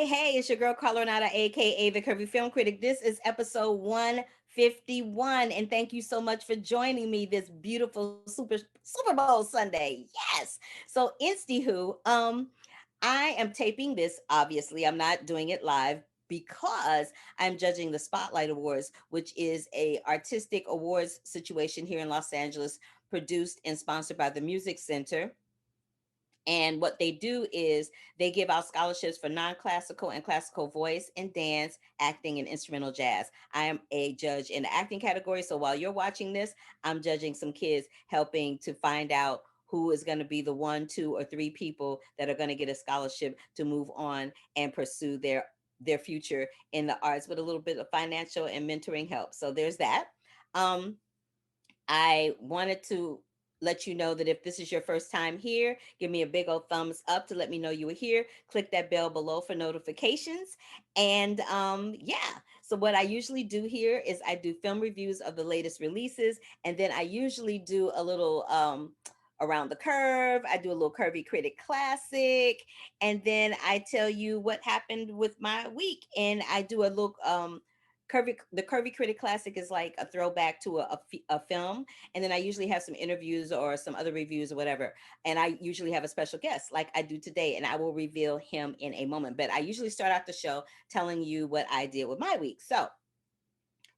Hey, it's your girl Carlonata, aka the Curvy Film Critic. This is episode 151, and thank you so much for joining me this beautiful Super Bowl Sunday. Yes. So, I am taping this. Obviously, I'm not doing it live because I'm judging the Spotlight Awards, which is a artistic awards situation here in Los Angeles, produced and sponsored by the Music Center. And what they do is they give out scholarships for non-classical and classical voice and dance, acting, and instrumental jazz. I am a judge in the acting category. So while you're watching this, I'm judging some kids, helping to find out who is going to be the one, two, or three people that are going to get a scholarship to move on and pursue their future in the arts with a little bit of financial and mentoring help. So there's that. Um, I wanted to let you know that if this is your first time here, give me a big old thumbs up to let me know you were here. Click that bell below for notifications. And yeah, so what I usually do here is I do film reviews of the latest releases, and then I usually do a little around the curve. I do a little curvy critic classic, and then I tell you what happened with my week, and I do a look the Curvy Critic Classic is like a throwback to a film. And then I usually have some interviews or some other reviews or whatever. And I usually have a special guest like I do today, and I will reveal him in a moment. But I usually start out the show telling you what I did with my week. So,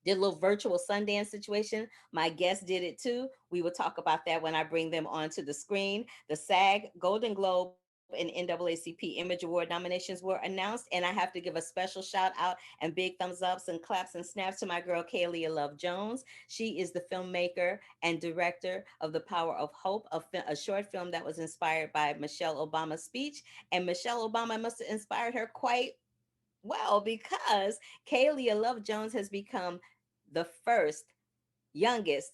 did a little virtual Sundance situation. My guest did it too. We will talk about that when I bring them onto the screen. The SAG, Golden Globe, and NAACP Image Award nominations were announced, and I have to give a special shout out and big thumbs ups and claps and snaps to my girl Kaylia Love Jones. She is the filmmaker and director of The Power of Hope, a short film that was inspired by Michelle Obama's speech, and Michelle Obama must have inspired her quite well, because Kaylia Love Jones has become the first youngest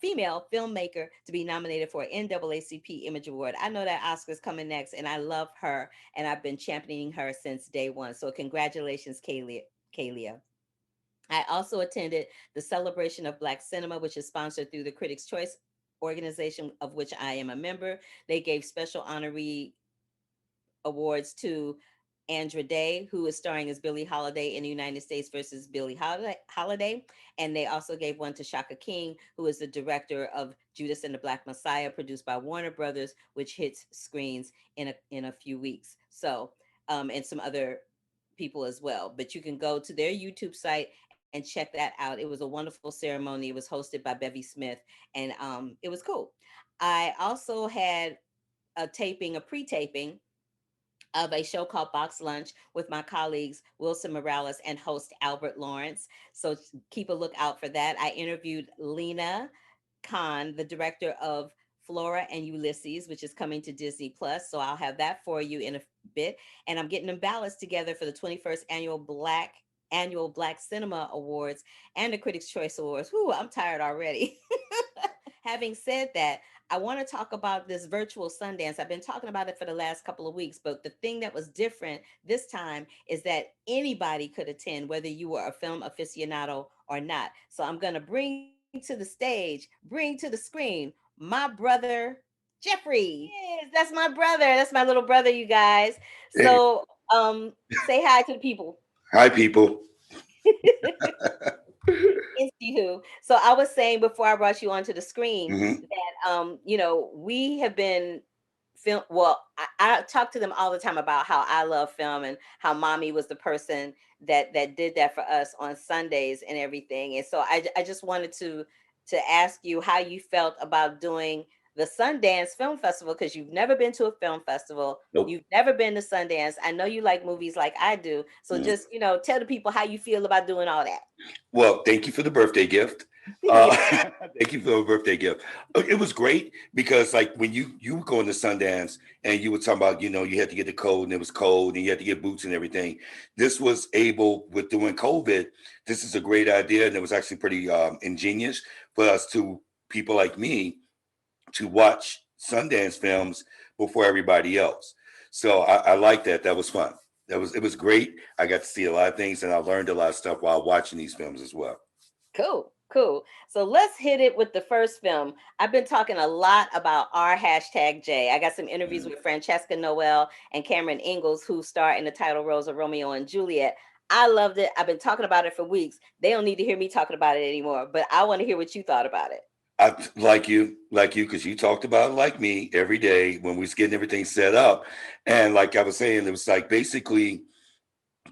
female filmmaker to be nominated for an NAACP Image Award. I know that Oscar's coming next, and I love her, and I've been championing her since day one. So congratulations, Kaylia. I also attended the Celebration of Black Cinema, which is sponsored through the Critics' Choice organization, of which I am a member. They gave special honoree awards to Andra Day, who is starring as Billie Holiday in the United States versus Billie Holiday. And they also gave one to Shaka King, who is the director of Judas and the Black Messiah, produced by Warner Brothers, which hits screens in a few weeks. So, and some other people as well. But you can go to their YouTube site and check that out. It was a wonderful ceremony. It was hosted by Bevy Smith, and it was cool. I also had a pre-taping of a show called Box Lunch with my colleagues Wilson Morales and host Albert Lawrence. So keep a lookout for that. I interviewed Lena Khan, the director of Flora and Ulysses, which is coming to Disney Plus. So I'll have that for you in a bit. And I'm getting them ballots together for the 21st annual Black Cinema Awards and the Critics' Choice Awards. Whew, I'm tired already. Having said that, I want to talk about this virtual Sundance. I've been talking about it for the last couple of weeks, but the thing that was different this time is that anybody could attend, whether you were a film aficionado or not. So I'm going to bring to the stage, bring to the screen, my brother, Jeffrey. Yes, that's my brother. That's my little brother, you guys. Hey, So say hi to the people. hi, people. Anywho, so I was saying before I brought you onto the screen Hmm. that we have been film. Well, I talk to them all the time about how I love film and how mommy was the person that did that for us on Sundays and everything. And so I just wanted to ask you how you felt about doing the Sundance Film Festival, because you've never been to a film festival. Nope. You've never been to Sundance. I know you like movies like I do. So Mhm. just, tell the people how you feel about doing all that. Well, thank you for the birthday gift. Yeah. Thank you for the birthday gift. It was great because, like, when you were going to Sundance and you were talking about, you had to get the code and it was cold and you had to get boots and everything. This was able with doing COVID. This is a great idea, and it was actually pretty ingenious for us to people like me to watch Sundance films before everybody else. So I like that. That was fun. It was great. I got to see a lot of things, and I learned a lot of stuff while watching these films as well. Cool. Cool. So let's hit it with the first film. I've been talking a lot about our hashtag J. I got some interviews Mhm. with Francesca Noel and Cameron Ingalls, who star in the title roles of Romeo and Juliet. I loved it. I've been talking about it for weeks. They don't need to hear me talking about it anymore, but I want to hear what you thought about it. I because you talked about it like me every day when we was getting everything set up, and like I was saying, it was like basically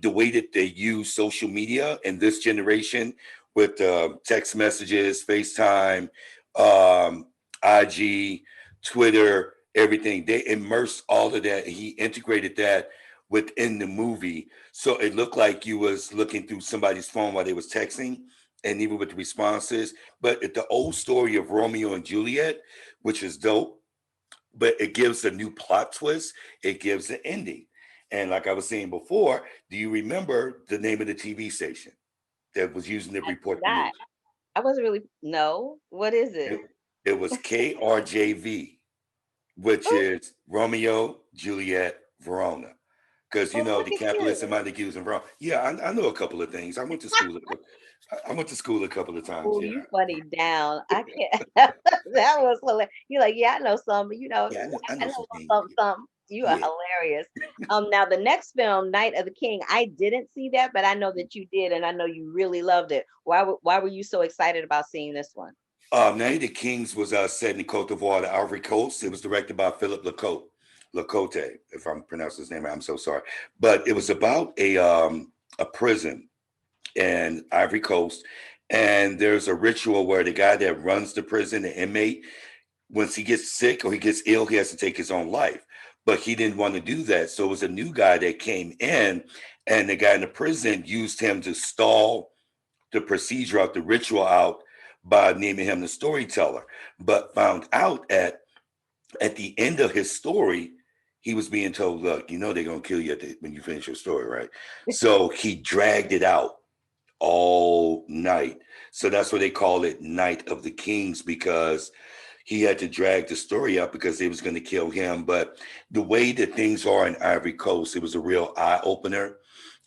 the way that they use social media in this generation with text messages, FaceTime, um, IG, Twitter, everything. They immersed all of that. He integrated that within the movie, so it looked like you was looking through somebody's phone while they was texting, and even with the responses. But the old story of Romeo and Juliet, which is dope, but it gives a new plot twist. It gives an ending. And like I was saying before, do you remember the name of the TV station that was using to I do report the not. news? I wasn't really. No. What is It, it? it was KRJV, which Oh, is Romeo, Juliet, Verona. Because you oh, know look the at capitalists you. and Montagues and Verona. Yeah, I know a couple of things. I went to school. I went to school a couple of times. Oh, Yeah, you funny down. I can't. That was hilarious. You're like, yeah, I know some, but yeah, I I know know some a things. little something, something. You are Yeah, hilarious. Now the next film, Night of the King, I didn't see that, but I know that you did, and I know you really loved it. Why were you so excited about seeing this one? Night of the Kings was set in Cote d'Ivoire, the Ivory Coast. It was directed by Philip Lacote, if I'm pronouncing his name, I'm so sorry. But it was about a prison in Ivory Coast, and there's a ritual where the guy that runs the prison, the inmate, once he gets sick or he gets ill, he has to take his own life. But he didn't want to do that, so it was a new guy that came in, and the guy in the prison used him to stall the procedure out, the ritual out by naming him the storyteller, but found out at the end of his story, he was being told, "Look, you know they're gonna kill you when you finish your story, right?" So he dragged it out all night. So that's why they call it Night of the Kings because he had to drag the story out because they was going to kill him. But the way that things are in Ivory Coast, it was a real eye opener,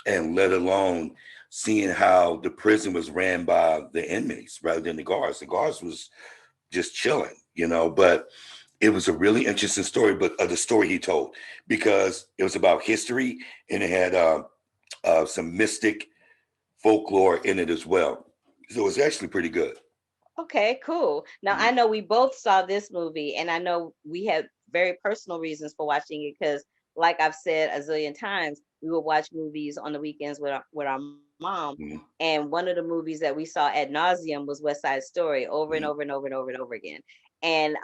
and let alone seeing how the prison was ran by the inmates rather than the guards. The guards was just chilling, you know. But it was a really interesting story, but the story he told because it was about history and it had some mystic folklore in it as well. So it was actually pretty good. Okay, cool. Now I Mhm. know we both saw this movie, and I know we had very personal reasons for watching it because, like I've said a zillion times, we would watch movies on the weekends with our mom. Mhm. And one of the movies that we saw ad nauseum was West Side Story over and Mhm. over and over and over and over again. And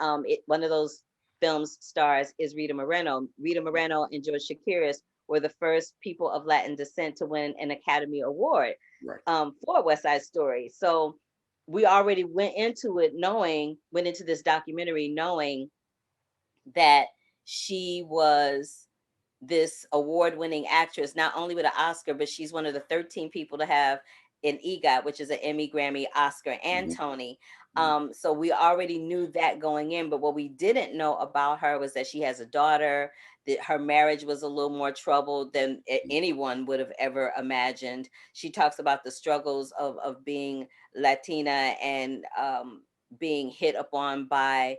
one of those films stars is Rita Moreno. Rita Moreno and George Chakiris were the first people of Latin descent to win an Academy Award Right. for West Side Story. So we already went into this documentary knowing that she was this award-winning actress, not only with an Oscar, but she's one of the 13 people to have an EGOT, which is an Emmy, Grammy, Oscar, and Mhm. Tony. Mhm. So we already knew that going in, but what we didn't know about her was that she has a daughter, that her marriage was a little more troubled than anyone would have ever imagined. She talks about the struggles of being Latina and being hit upon by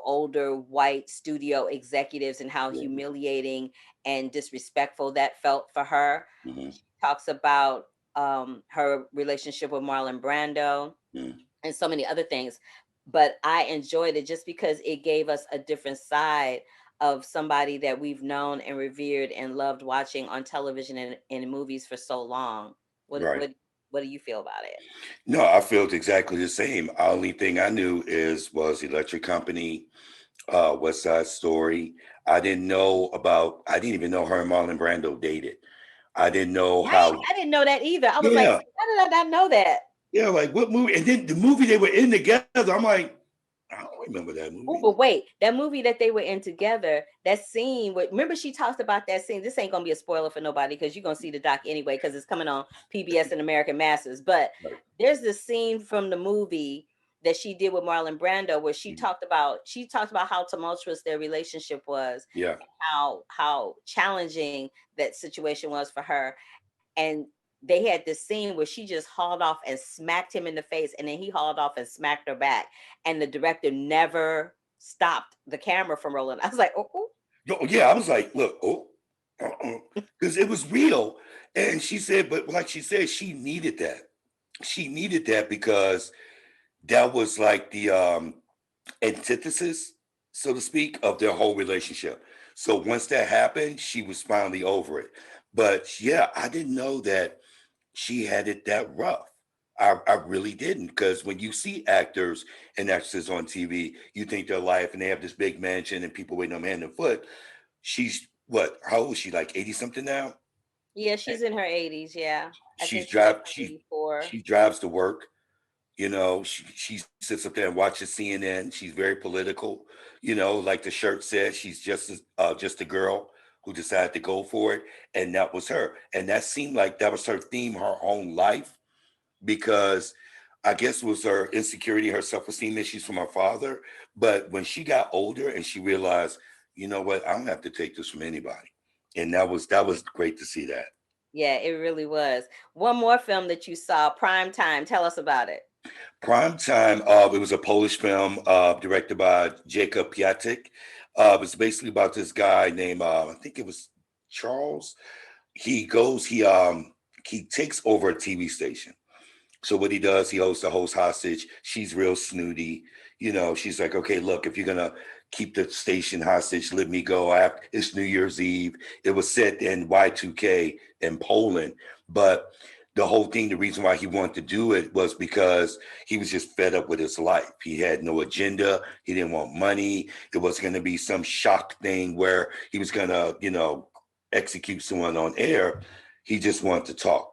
older white studio executives and how Yeah. humiliating and disrespectful that felt for her. Mhm. She talks about her relationship with Marlon Brando Mhm. and so many other things. But I enjoyed it just because it gave us a different side of somebody that we've known and revered and loved watching on television and in movies for so long. What Right. what what do you feel about it? No, I felt exactly the same. Only thing I knew was Electric Company, West Side Story. I didn't even know her and Marlon Brando dated. I didn't know Right? how. I didn't know that either. I was like, Yeah, how did I not know that? yeah, like what movie? And then the movie they were in together. I'm like, I don't remember that Oh, movie. but wait, that movie that they were in together, that scene with remember she talked about that scene. This ain't gonna be a spoiler for nobody because you're gonna see the doc anyway, because it's coming on PBS and American Masters. But Right. there's this scene from the movie that she did with Marlon Brando where Mhm. she talked about how tumultuous their relationship was, Yeah. how challenging that situation was for her. And they had this scene where she just hauled off and smacked him in the face, and then he hauled off and smacked her back, and the director never stopped the camera from rolling. I was like, oh, oh. Yeah, I was like, look, oh, because it was real. And she said, but like she said, she needed that. She needed that because that was like the antithesis, so to speak, of their whole relationship. So once that happened, she was finally over it. But yeah, I didn't know that she had it that rough. I really didn't, because when you see actors and actresses on TV, you think their life and they have this big mansion and people waiting on hand and foot. She's what? How old is she? Like 80 something now? Yeah, she's in her 80s. Yeah, I She's think she's drive about she 84. she drives to work. She sits up there and watches CNN. She's very political. Like the shirt said, she's just a girl who decided to go for it, and that was her. And that seemed like that was her theme, her own life, because I guess it was her insecurity, her self-esteem issues from her father. But when she got older and she realized, you know what, I don't have to take this from anybody, and that was great to see that. Yeah, it really was. One more film that you saw, Prime Time. Tell us about it. Prime Time, it was a Polish film directed by Jacob Piatek. It was basically about this guy named, I think it was Charles. He takes over a TV station. So what he does, he holds the host hostage. She's real snooty. She's like, okay, look, if you're gonna keep the station hostage, let me go. It's New Year's Eve. It was set in Y2K in Poland, but the whole thing, the reason why he wanted to do it was because he was just fed up with his life. He had no agenda. He didn't want money. It was going to be some shock thing where he was going to, execute someone on air. He just wanted to talk.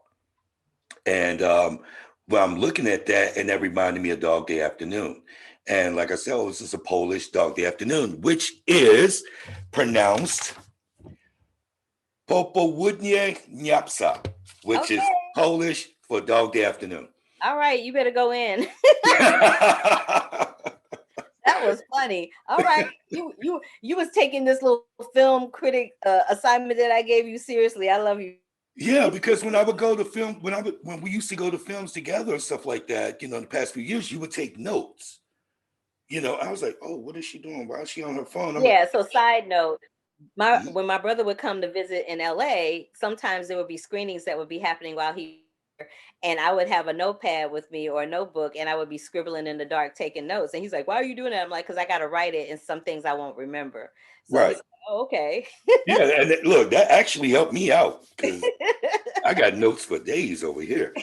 And well, I'm looking at that, and that reminded me of Dog Day Afternoon. And like I said, oh, this is a Polish Dog Day Afternoon, which is pronounced Popołudnie Niapsa, which is Okay. Polish for Dog Day Afternoon. All right, you better go in. That was funny. All right, you was taking this little film critic assignment that I gave you seriously. I love you. Yeah, because when I would go to film, when we used to go to films together and stuff like that, in the past few years, you would take notes. I was like, oh, what is she doing? Why is she on her phone? I'm like, Yeah. So, side note, my "Mhm." when my brother would come to visit in LA, sometimes there would be screenings that would be happening while he, and I would have a notepad with me or a notebook, and I would be scribbling in the dark, taking notes. And he's like, "Why are you doing that?" I'm like, "Because I got to write it, and some things I won't remember." So he's Right. like, "Oh, okay." Yeah, and look, that actually helped me out because I got notes for days over here.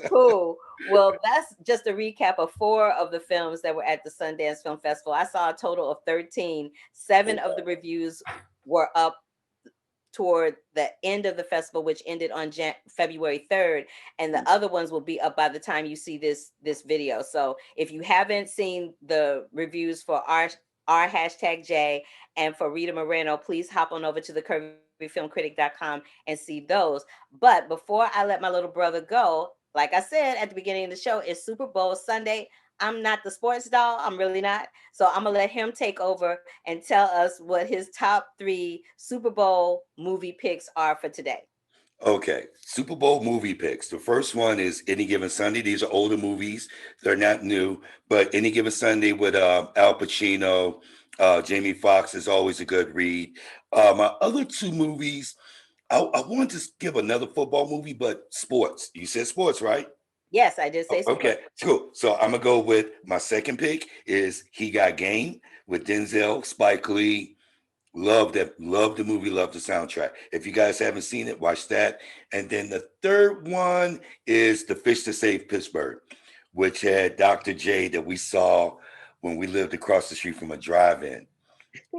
Cool. Well, that's just a recap of four of the films that were at the Sundance Film Festival. I saw a total of 13. Seven Oh, of the reviews were up toward the end of the festival, which ended on February 3rd, and the other ones will be up by the time you see this video. So if you haven't seen the reviews for our hashtag J and for Rita Moreno, please hop on over to the curvyfilmcritic.com and see those. But before I let my little brother go, like I said at the beginning of the show, it's Super Bowl Sunday. I'm not the sports doll. I'm really not. So I'm gonna let him take over and tell us what his top three Super Bowl movie picks are for today. okay, Super Bowl movie picks. The first one is Any Given Sunday. These are older movies; they're not new. But Any Given Sunday with Al Pacino, Jamie Foxx is always a good read. My other two movies, I wanted to give another football movie, but sports. You said sports, right? Yes, I did say sports. Okay, cool. So I'm gonna go with my second pick is He Got Game with Denzel, Spike Lee. Love that. Love the movie. Love the soundtrack. If you guys haven't seen it, watch that. And then the third one is The Fish to Save Pittsburgh, which had Dr. J that we saw when we lived across the street from a drive-in,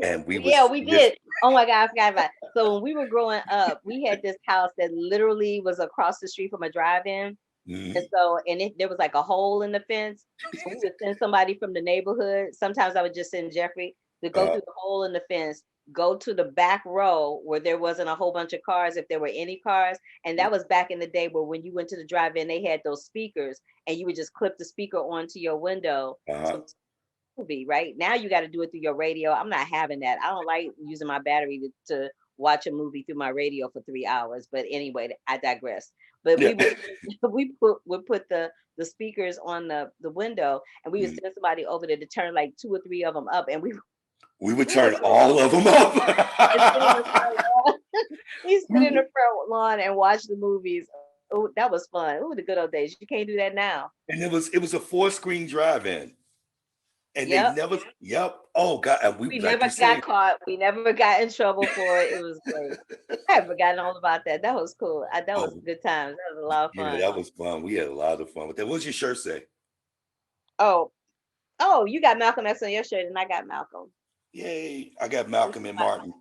and we Yeah, was we just did. Oh my God, I forgot about it. So when we were growing up, we had this house that literally was across the street from a drive-in. And mhm, so, there was like a hole in the fence. So we would send somebody from the neighborhood. Sometimes I would just send Jeffrey to go uh, through the hole in the fence, go to the back row where there wasn't a whole bunch of cars, if there were any cars. And that was back in the day where when you went to the drive-in, they had those speakers and you would just clip the speaker onto your window. uh-huh. So movie, right? Now you got to do it through your radio. I'm not having that. I don't like using my battery to watch a movie through my radio for 3 hours. But anyway, I digress. But Yeah. we would would put the speakers on the window, and we would send somebody over there to turn like two or three of them up, and We would we would turn all of them and sit in the up. front lawn. We sit in the front lawn and watch the movies. Oh, that was fun. Oh, the good old days. You can't do that now. And it was a 4 screen drive-in. And they Yep. never, yep. Oh God. And we, We like never you got said, caught. We never got in trouble for it. It was great. I had forgotten all about that. That was cool. That was oh good times. That was a lot of yeah, fun. that was fun. We had a lot of fun with that. What does your shirt say? Oh, oh, you got Malcolm X on your shirt, and I got Malcolm. Yay. I got This Malcolm is and my Martin.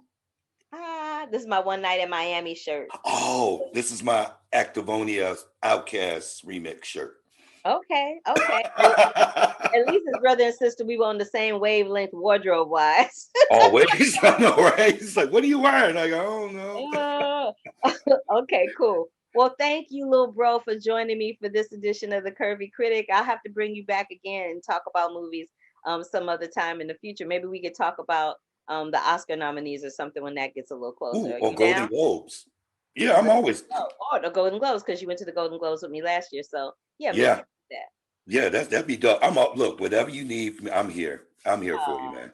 this is my one night in Miami shirt. Oh, this is my Activonia Outcast remix shirt. Okay, okay. Well, at least as brother and sister, we were on the same wavelength wardrobe wise. Always. I know, right? It's like, what are you wearing? I go, oh no. Uh, okay, cool. Well, thank you, little bro, for joining me for this edition of the Curvy Critic. I'll have to bring you back again and talk about movies some other time in the future. Maybe we could talk about the Oscar nominees or something when that gets a little closer. Ooh, Are or you Golden down? Globes. Yeah, Or I'm the always. Golden Globes, because you went to the Golden Globes with me last year. So yeah, maybe Yeah, we do that. yeah, that'd be dope. I'm up. Look, whatever you need from me, I'm here. I'm here for you, Oh, man.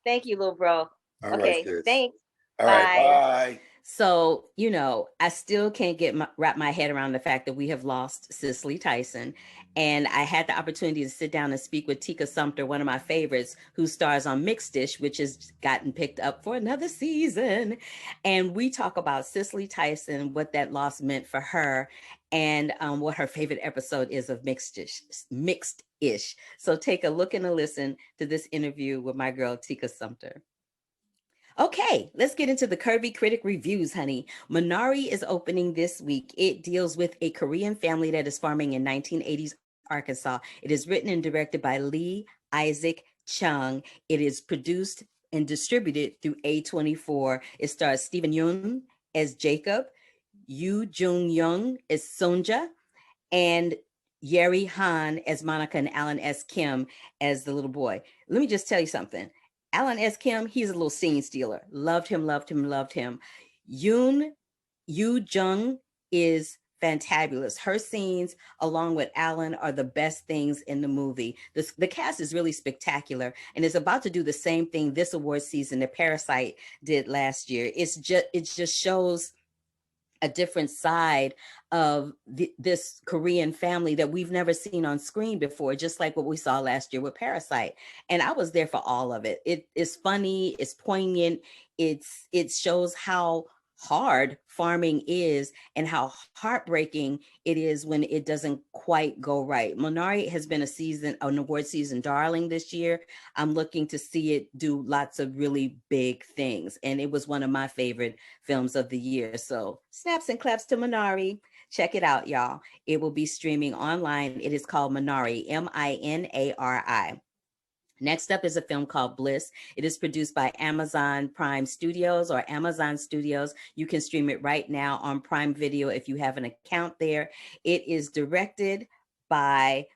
thank you, little bro. All right, Okay, sis. thanks. All right, Bye. bye. So, I still can't wrap my head around the fact that we have lost Cicely Tyson. And I had the opportunity to sit down and speak with Tika Sumpter, one of my favorites, who stars on Mixed Dish, which has gotten picked up for another season. And we talk about Cicely Tyson, what that loss meant for her, and what her favorite episode is of Mixed Dish, Mixed Ish. So take a look and a listen to this interview with my girl Tika Sumpter. Okay, let's get into the Curvy Critic reviews, honey. Minari is opening this week. It deals with a Korean family that is farming in 1980s Arkansas. It is written and directed by Lee Isaac Chung. It is produced and distributed through A24. It stars Stephen Yoon as Jacob, Yoo Jung Young as Sonja, and Yeri Han as Monica, and Alan S. Kim as the little boy. Let me just tell you something. Alan S. Kim, he's a little scene stealer. Loved him, loved him, loved him. Yoon Yu Jung is fantabulous. Her scenes, along with Alan, are the best things in the movie. The cast is really spectacular, and is about to do the same thing this award season that Parasite did last year. It just shows a different side of this Korean family that we've never seen on screen before, just like what we saw last year with Parasite. And I was there for all of it. It is funny, it's poignant, it shows how hard farming is and how heartbreaking it is when it doesn't quite go right. Minari has been an award season darling this year. I'm looking to see it do lots of really big things. And it was one of my favorite films of the year. So snaps and claps to Minari. Check it out, y'all. It will be streaming online. It is called Minari, Minari. Next up is a film called Bliss. It is produced by Amazon Prime Studios or Amazon Studios. You can stream it right now on Prime Video if you have an account there. It is directed and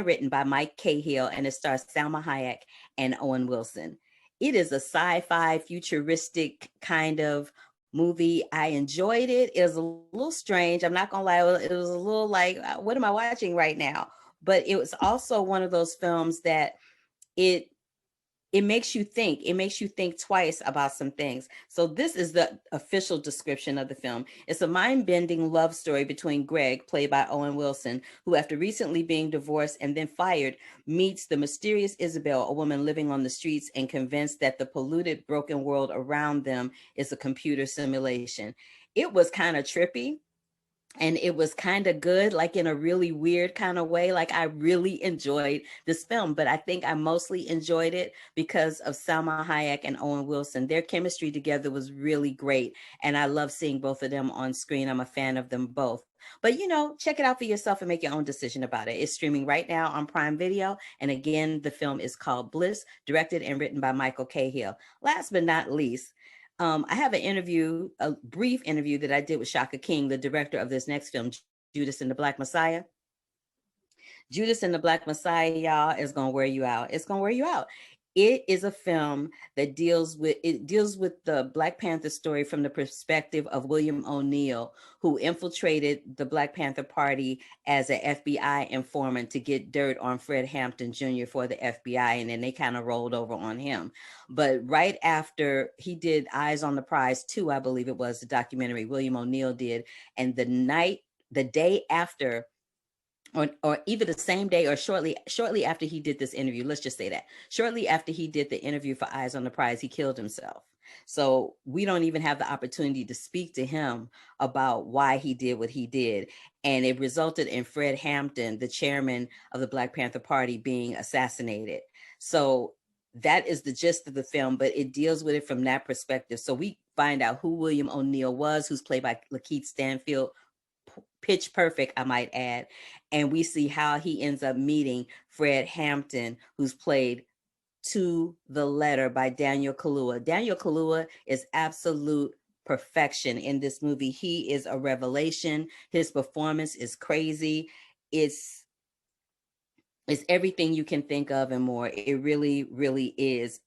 written by Mike Cahill, and it stars Salma Hayek and Owen Wilson. It is a sci-fi futuristic kind of movie. I enjoyed it. It was a little strange. I'm not gonna lie. It was a little like, what am I watching right now? But it was also one of those films that it it makes you think. It makes you think twice about some things. So this is the official description of the film. It's a mind-bending love story between Greg, played by Owen Wilson, who after recently being divorced and then fired, meets the mysterious Isabel, a woman living on the streets and convinced that the polluted, broken world around them is a computer simulation. It was kind of trippy, and it was kind of good, like in a really weird kind of way. Like, I really enjoyed this film, but I think I mostly enjoyed it because of Salma Hayek and Owen Wilson. Their chemistry together was really great, and I love seeing both of them on screen. I'm a fan of them both. But check it out for yourself and make your own decision about it. It's streaming right now on Prime Video, and again, the film is called Bliss, directed and written by Michael Cahill. Last but not least, I have a brief interview that I did with Shaka King, the director of this next film, Judas and the Black Messiah. Judas and the Black Messiah, y'all, is going to wear you out. It's going to wear you out. It is a film that deals with the Black Panther story from the perspective of William O'Neill, who infiltrated the Black Panther Party as an FBI informant to get dirt on Fred Hampton Jr. for the FBI, and then they kind of rolled over on him. But right after he did Eyes on the Prize 2, I believe it was the documentary William O'Neill did, and the day after, or either the same day or shortly after he did this interview, let's just say that shortly after he did the interview for Eyes on the Prize, he killed himself. So we don't even have the opportunity to speak to him about why he did what he did, and it resulted in Fred Hampton, the chairman of the Black Panther Party, being assassinated. So that is the gist of the film, but it deals with it from that perspective. So we find out who William O'Neill was, who's played by Lakeith Stanfield, pitch perfect, I might add. And we see how he ends up meeting Fred Hampton, who's played to the letter by Daniel Kaluuya. Daniel Kaluuya is absolute perfection in this movie. He is a revelation. His performance is crazy. It's everything you can think of and more. It really, really is.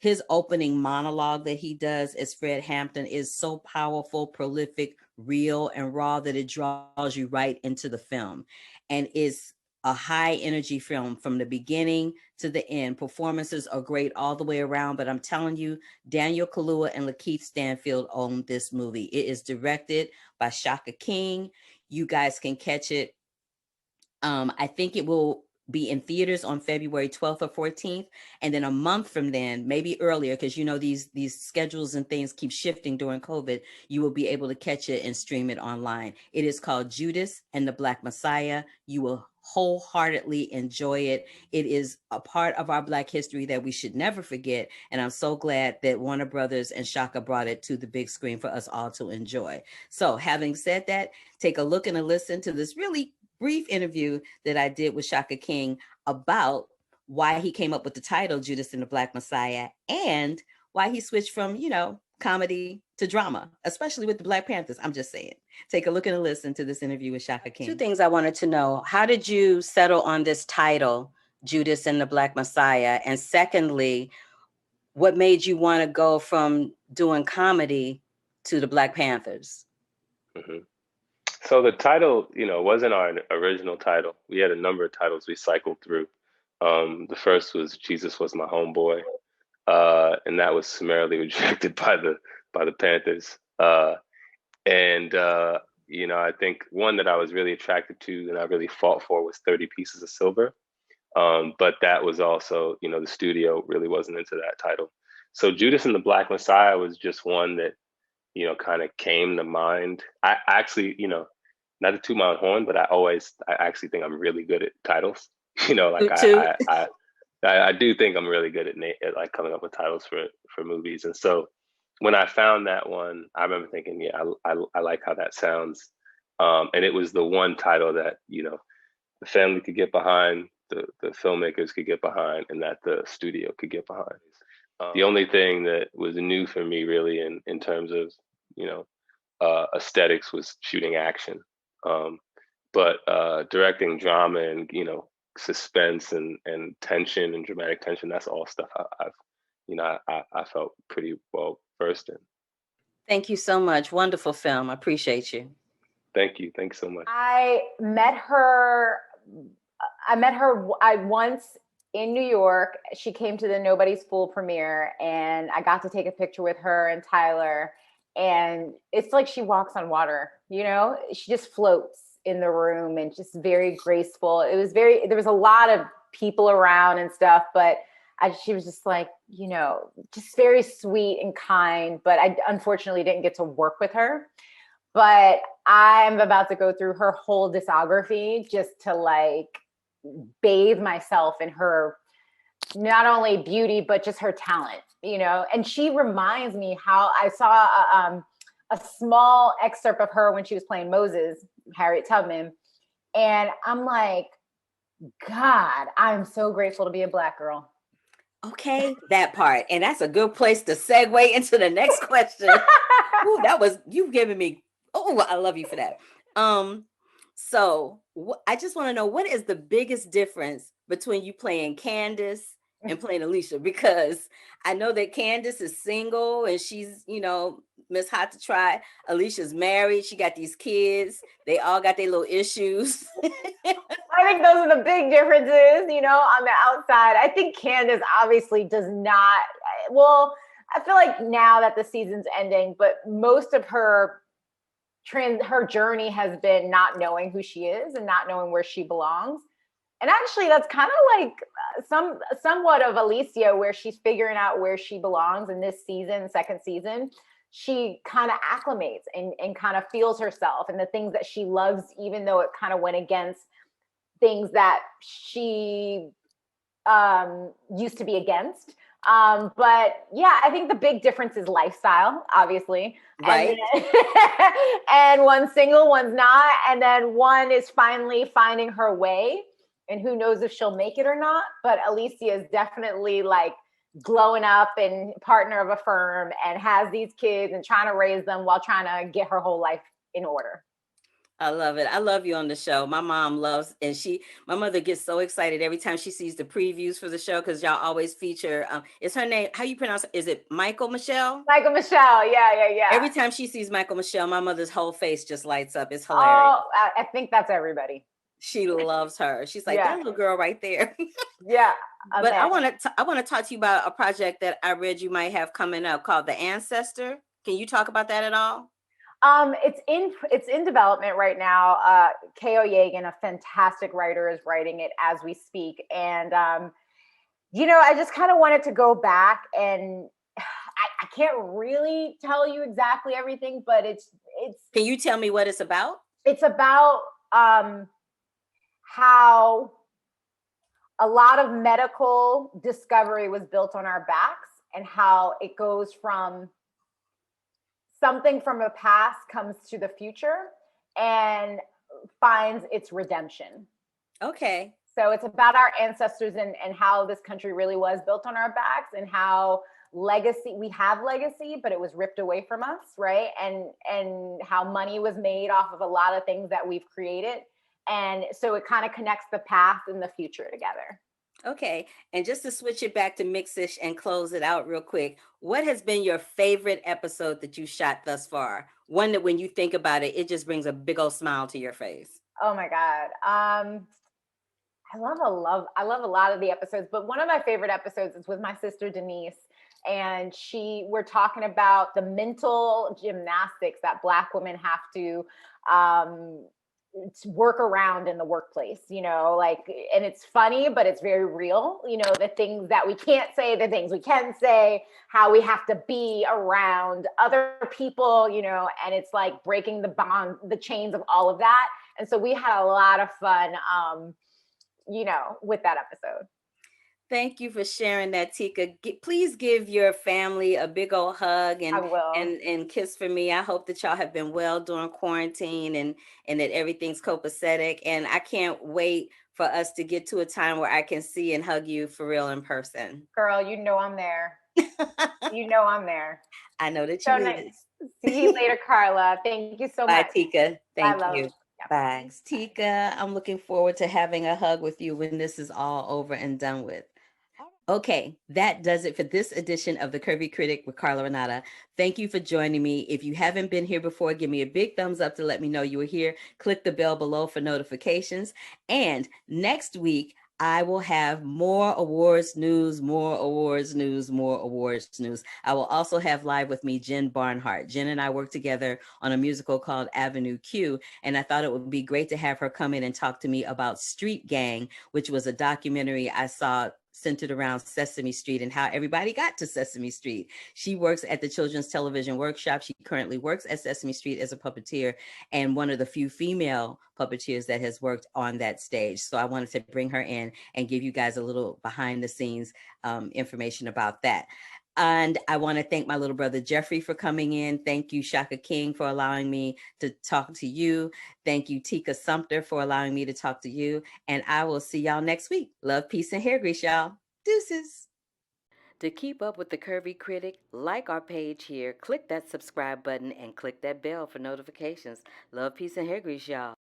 His opening monologue that he does as Fred Hampton is so powerful, prolific, real, and raw that it draws you right into the film. And is a high energy film from the beginning to the end. Performances are great all the way around, but I'm telling you, Daniel Kaluuya and Lakeith Stanfield own this movie. It is directed by Shaka King. You guys can catch it. I think it will be in theaters on February 12th or 14th, and then a month from then, maybe earlier, because you know these schedules and things keep shifting during COVID. You will be able to catch it and stream it online. It is called Judas and the Black Messiah. You will wholeheartedly enjoy it. It is a part of our Black history that we should never forget, and I'm so glad that Warner Brothers and Shaka brought it to the big screen for us all to enjoy. So, having said that, take a look and a listen to this really brief interview that I did with Shaka King about why he came up with the title Judas and the Black Messiah, and why he switched from, comedy to drama, especially with the Black Panthers. I'm just saying. Take a look and a listen to this interview with Shaka King. Two things I wanted to know. How did you settle on this title, Judas and the Black Messiah? And secondly, what made you want to go from doing comedy to the Black Panthers? Hmm. So the title, wasn't our original title. We had a number of titles we cycled through. The first was Jesus Was My Homeboy, and that was summarily rejected by the Panthers. And I think one that I was really attracted to and I really fought for was 30 Pieces of Silver. But that was also, the studio really wasn't into that title. So Judas and the Black Messiah was just one that, kind of came to mind. I actually, not to toot my own horn, but I actually think I'm really good at titles. Like I do think I'm really good at like coming up with titles for movies. And so when I found that one, I remember thinking, yeah, I like how that sounds. And it was the one title that, the family could get behind, the filmmakers could get behind, and that the studio could get behind. The only thing that was new for me really in terms of, aesthetics was shooting action. But directing drama and, suspense and tension and dramatic tension, that's all stuff I felt pretty well versed in. Thank you so much. Wonderful film. I appreciate you. Thank you. Thanks so much. I met her once in New York. She came to the Nobody's Fool premiere, and I got to take a picture with her and Tyler. And it's like she walks on water, she just floats in the room and just very graceful. There was a lot of people around and stuff, but she was just like, just very sweet and kind, but I unfortunately didn't get to work with her. But I'm about to go through her whole discography just to like bathe myself in her, not only beauty, but just her talent, and she reminds me how I saw a small excerpt of her when she was playing Moses, Harriet Tubman. And I'm like, God, I'm so grateful to be a Black girl. Okay, that part. And that's a good place to segue into the next question. Ooh, you've given me, I love you for that. So I just want to know, what is the biggest difference between you playing Candace and playing Alicia, because I know that Candace is single and she's, Miss Hot to Try. Alicia's married. She got these kids. They all got their little issues. I think those are the big differences, on the outside. I think Candace obviously does not. Well, I feel like now that the season's ending, but most of her journey has been not knowing who she is and not knowing where she belongs. And actually, that's kind of like somewhat of Alicia, where she's figuring out where she belongs in this season, second season. She kind of acclimates and kind of feels herself and the things that she loves, even though it kind of went against things that she used to be against. But yeah, I think the big difference is lifestyle, obviously. Right. And one's single, one's not. And then one is finally finding her way. And who knows if she'll make it or not. But Alicia is definitely like glowing up and partner of a firm and has these kids and trying to raise them while trying to get her whole life in order. I love it. I love you on the show. My mom loves, and my mother gets so excited every time she sees the previews for the show, because y'all always feature, is her name, how you pronounce it? Is it Michael Michelle? Michael Michelle. Yeah. Every time she sees Michael Michelle, my mother's whole face just lights up. It's hilarious. Oh, I think that's everybody. She loves her. She's like, that little girl right there. Yeah. But I want to talk to you about a project that I read you might have coming up called The Ancestor. Can you talk about that at all? It's in development right now. K.O. Yegan, a fantastic writer, is writing it as we speak. And, I just kind of wanted to go back, and I can't really tell you exactly everything, but it's. Can you tell me what it's about? It's about how a lot of medical discovery was built on our backs, and how it goes from something from the past comes to the future and finds its redemption. Okay. So it's about our ancestors and how this country really was built on our backs, and how we have legacy, but it was ripped away from us, right? And how money was made off of a lot of things that we've created. And so it kind of connects the past and the future together. Okay. And just to switch it back to Mixish and close it out real quick, what has been your favorite episode that you shot thus far? One that when you think about it, it just brings a big old smile to your face. Oh my God. I love a lot of the episodes, but one of my favorite episodes is with my sister Denise. And we're talking about the mental gymnastics that Black women have to work around in the workplace, and it's funny, but it's very real, the things that we can't say, the things we can say, how we have to be around other people, and it's like breaking the chains of all of that. And so we had a lot of fun, with that episode. Thank you for sharing that, Tika. Please give your family a big old hug I will. and kiss for me. I hope that y'all have been well during quarantine and that everything's copacetic. And I can't wait for us to get to a time where I can see and hug you for real in person. Girl, I'm there. I'm there. I know that you is. Nice. See you later, Carla. Thank you so much. Bye, Tika. Thank you. Yeah. Bye. Tika, I'm looking forward to having a hug with you when this is all over and done with. Okay, that does it for this edition of The Curvy Critic with Carla Renata. Thank you for joining me. If you haven't been here before, give me a big thumbs up to let me know you were here. Click the bell below for notifications. And next week, I will have more awards news, more awards news, more awards news. I will also have live with me Jen Barnhart. Jen and I work together on a musical called Avenue Q, and I thought it would be great to have her come in and talk to me about Street Gang, which was a documentary I saw centered around Sesame Street and how everybody got to Sesame Street. She works at the Children's Television Workshop. She currently works at Sesame Street as a puppeteer and one of the few female puppeteers that has worked on that stage. So I wanted to bring her in and give you guys a little behind the scenes information about that. And I want to thank my little brother, Jeffrey, for coming in. Thank you, Shaka King, for allowing me to talk to you. Thank you, Tika Sumpter, for allowing me to talk to you. And I will see y'all next week. Love, peace, and hair grease, y'all. Deuces. To keep up with The Curvy Critic, like our page here, click that subscribe button, and click that bell for notifications. Love, peace, and hair grease, y'all.